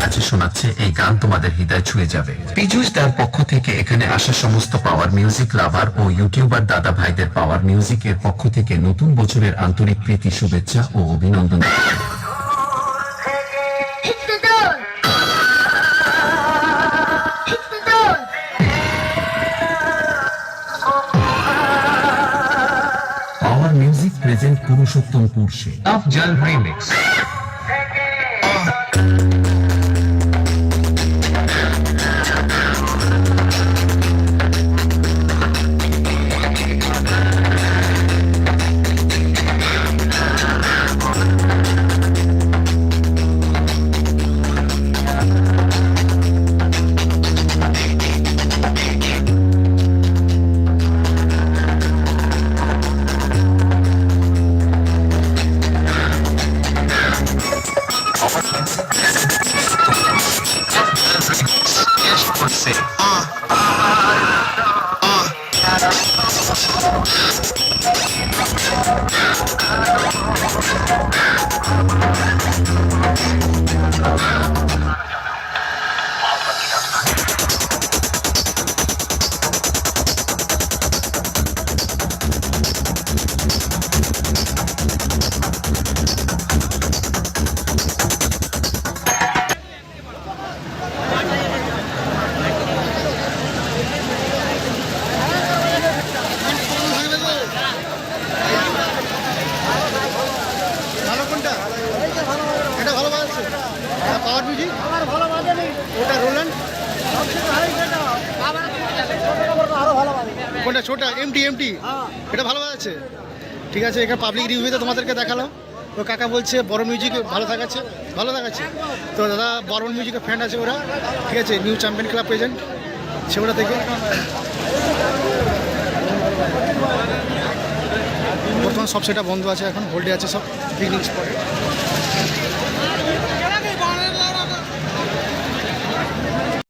কাছে শোনাচ্ছে, এই গান তোমাদের হৃদয় ছুঁয়ে যাবে। পীযূষ দার পক্ষ থেকে এখানে আসা সমস্ত পাওয়ার মিউজিক লাভার ও ইউটিউবার দাদা ভাইদের পাওয়ার মিউজিকের পক্ষ থেকে নতুন বছরের আন্তরিক প্রীতি, শুভেচ্ছা ও অভিনন্দন। পাওয়ার মিউজিক প্রেজেন্ট পুরুষোত্তমপুর সে আফজাল রিমিক্স। পাওয়ার মিউজিক আমার ভালো বাজে নেই, ওটা রোল্যান্ড কোনটা ছোটা এমটি এটা ভালো বাজাচ্ছে। ঠিক আছে, এখানে পাবলিক রিভিউতে তোমাদেরকে দেখালাম। তো কাকা বলছে বড় মিউজিক ভালো দেখাচ্ছে। তো দাদা বড় মিউজিকের ফ্যান আছে ওরা, ঠিক আছে, নিউ চ্যাম্পিয়ন ক্লাব প্রেজেন্ট সেগুলো থেকে। বর্তমান সব সেটা বন্ধ আছে, এখন হোল্ডে আছে সব পিকনিক স্পটে।